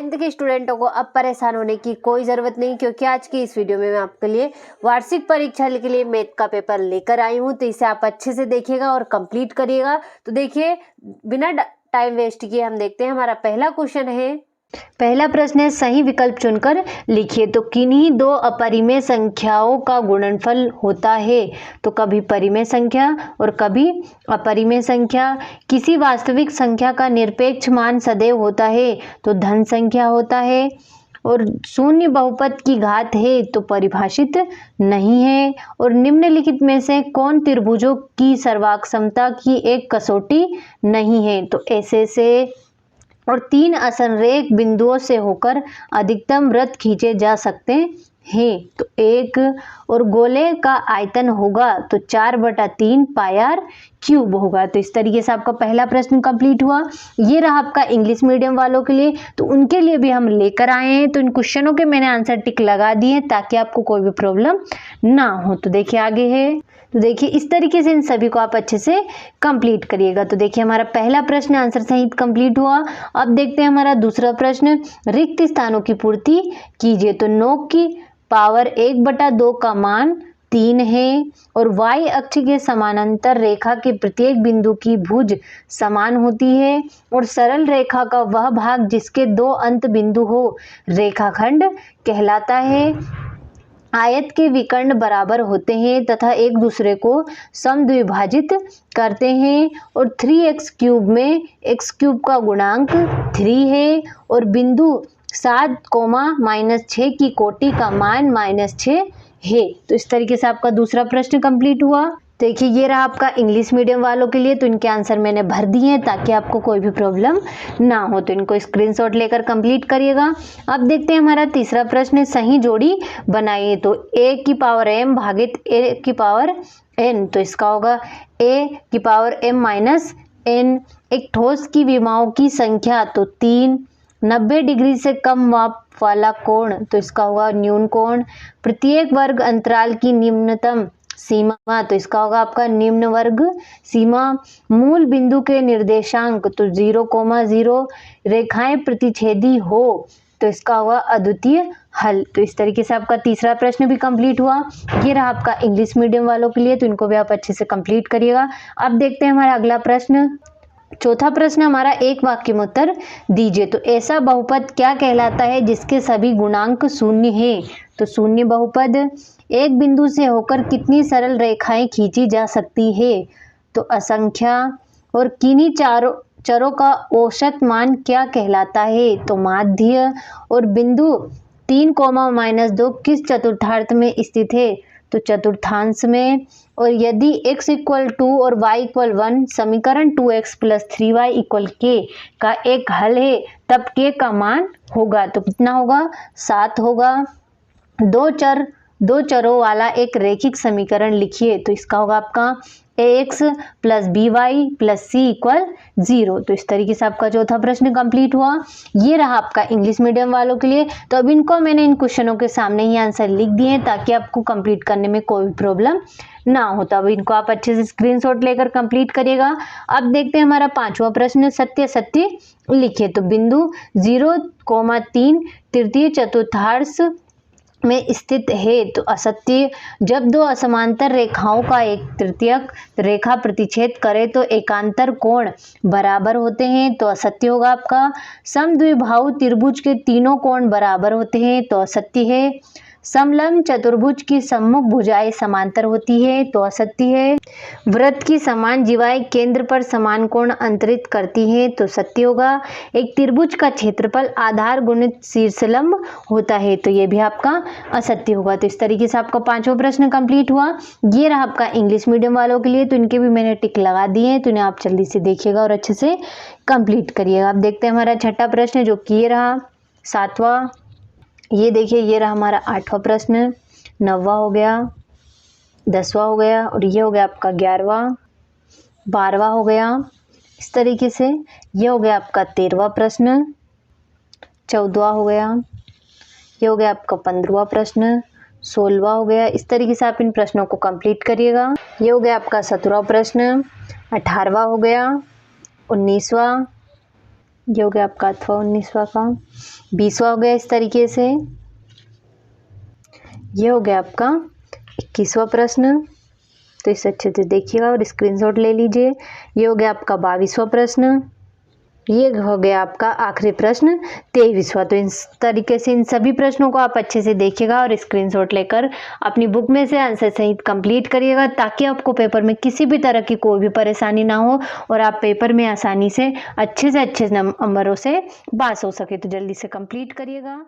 9th के स्टूडेंटों को अब परेशान होने की कोई ज़रूरत नहीं, क्योंकि आज की इस वीडियो में मैं आपके लिए वार्षिक परीक्षा के लिए मैथ का पेपर लेकर आई हूँ। तो इसे आप अच्छे से देखिएगा और कंप्लीट करिएगा। तो देखिए, बिना टाइम वेस्ट किए हम देखते हैं। हमारा पहला क्वेश्चन है, पहला प्रश्न है, सही विकल्प चुनकर लिखिए। तो किन्हीं दो अपरिमेय संख्याओं का गुणनफल होता है? तो कभी परिमेय संख्या और कभी अपरिमेय संख्या। किसी वास्तविक संख्या का निरपेक्ष मान सदैव होता है? तो धन संख्या होता है। और शून्य बहुपद की घात है? तो परिभाषित नहीं है। और निम्नलिखित में से कौन त्रिभुजों की सर्वाक्षमता की एक कसौटी नहीं है? तो ऐसे से और 3 असंरेख बिंदुओं से होकर अधिकतम वृत्त खींचे जा सकते हैं। तो एक और गोले का आयतन होगा तो 4/3 पाई क्यूब होगा। तो इस तरीके से आपका पहला प्रश्न कंप्लीट हुआ। ये रहा आपका इंग्लिश मीडियम वालों के लिए। तो उनके लिए भी हम लेकर आए हैं। तो इन क्वेश्चनों के मैंने आंसर टिक लगा दिए ताकि आपको कोई भी प्रॉब्लम ना हो। तो देखिए आगे है। तो देखिए इस तरीके से इन सभी को आप अच्छे से कंप्लीट करिएगा। तो देखिए हमारा पहला प्रश्न आंसर सहित कंप्लीट हुआ। अब देखते हैं हमारा दूसरा प्रश्न, रिक्त स्थानों की पूर्ति कीजिए। तो 9 की पावर 1/2 का मान 3 है और y अक्ष के समानांतर रेखा के प्रत्येक बिंदु की भुज समान होती है और सरल रेखा का वह भाग जिसके 2 अंत बिंदु हो रेखाखंड कहलाता है। आयत के विकर्ण बराबर होते हैं तथा एक दूसरे को समद्विभाजित करते हैं और 3x³ में x³ का गुणांक 3 है और बिंदु 7, -6 की कोटि का मान -6 है। तो इस तरीके से आपका दूसरा प्रश्न कंप्लीट हुआ। देखिए ये रहा आपका इंग्लिश मीडियम वालों के लिए। तो इनके आंसर मैंने भर दिए हैं ताकि आपको कोई भी प्रॉब्लम ना हो। तो इनको स्क्रीनशॉट लेकर कंप्लीट करिएगा। अब देखते हैं हमारा तीसरा प्रश्न, सही जोड़ी बनाइए। तो a⁻m भागित a⁻n। तो इसका होगा a⁻m-n। एक ठोस की विमाओं की संख्या तो 3। 90 डिग्री से कम माप वाला कोण तो इसका होगा न्यून कोण। प्रत्येक वर्ग अंतराल की निम्नतम सीमा तो इसका होगा आपका निम्न वर्ग सीमा। मूल बिंदु के निर्देशांक तो 0,0। रेखाएं प्रतिच्छेदी हो तो इसका होगा अद्वितीय हल। तो इस तरीके से आपका तीसरा प्रश्न भी कंप्लीट हुआ। ये रहा आपका इंग्लिश मीडियम वालों के लिए। तो इनको भी आप अच्छे से कंप्लीट करिएगा। अब देखते हैं हमारा अगला प्रश्न। चौथा प्रश्न हमारा, एक वाक्य में उत्तर दीजिए। तो ऐसा बहुपद क्या कहलाता है जिसके सभी गुणांक शून्य है? तो शून्य बहुपद। एक बिंदु से होकर कितनी सरल रेखाएं खींची जा सकती है? तो असंख्या। और किन्हीं चरों का औसत मान क्या कहलाता है? तो माध्य। और बिंदु 3, -2 किस चतुर्थांश में स्थित है? तो चतुर्थांश में। और यदि x = 2 और y = 1 समीकरण 2x + 3y = k का एक हल है तब k का मान होगा तो कितना होगा? 7 होगा। दो चरों वाला एक रैखिक समीकरण लिखिए। तो इसका होगा आपका ax + by + c = 0। तो इस तरीके से आपका चौथा प्रश्न कंप्लीट हुआ। ये रहा आपका इंग्लिश मीडियम वालों के लिए। तो अब इनको मैंने इन क्वेश्चनों के सामने ही आंसर लिख दिए हैं ताकि आपको कंप्लीट करने में कोई भी प्रॉब्लम ना हो। तो अब इनको आप अच्छे से स्क्रीनशॉट लेकर कंप्लीट करिएगा। अब देखते हैं हमारा पांचवा प्रश्न, सत्य सत्य लिखिए। तो बिंदु 0,3 तृतीय चतुर्थांश में स्थित है तो असत्य। जब दो असमांतर रेखाओं का एक तृतीयक रेखा प्रतिच्छेद करे तो एकांतर कोण बराबर होते हैं तो असत्य होगा आपका। समद्विबाहु त्रिभुज के तीनों कोण बराबर होते हैं तो असत्य है। समलंब चतुर्भुज की सम्मुख भुजाएं समांतर होती है तो असत्य है। वृत्त की समान जिवाएं केंद्र पर समान कोण अंतरित करती हैं तो सत्य होगा। एक त्रिभुज का क्षेत्रफल आधार गुणित शीर्षलंब होता है तो ये भी आपका असत्य होगा। तो इस तरीके से आपका पांचवा प्रश्न कंप्लीट हुआ। ये रहा आपका इंग्लिश मीडियम वालों के लिए। तो इनके भी मैंने टिक लगा दिए हैं तो इन्हें आप जल्दी से देखिएगा और अच्छे से कंप्लीट करिएगा। अब देखते हैं हमारा छठा प्रश्न जो कि ये रहा सातवां। ये देखिए ये रहा हमारा आठवां प्रश्न, 9वां हो गया, 10वां हो गया और ये हो गया आपका 11वां, 12वां हो गया। इस तरीके से ये हो गया आपका 13वां प्रश्न, 14वां हो गया, ये हो गया आपका 15वां प्रश्न, 16वां हो गया। इस तरीके से आप इन प्रश्नों को कंप्लीट करिएगा। ये हो गया आपका 17वां प्रश्न, 18वां हो गया, 19वां, ये हो गया आपका अथवा 19वां का। 20वां हो गया इस तरीके से। ये हो गया आपका 21वां प्रश्न, तो इसे अच्छे से देखिएगा और स्क्रीनशॉट ले लीजिए। ये हो गया आपका 22वां प्रश्न। ये हो गया आपका आखिरी प्रश्न 23वां। तो इस तरीके से इन सभी प्रश्नों को आप अच्छे से देखिएगा और स्क्रीनशॉट लेकर अपनी बुक में से आंसर सहित कंप्लीट करिएगा, ताकि आपको पेपर में किसी भी तरह की कोई भी परेशानी ना हो और आप पेपर में आसानी से अच्छे नंबरों से पास हो सके। तो जल्दी से कंप्लीट करिएगा।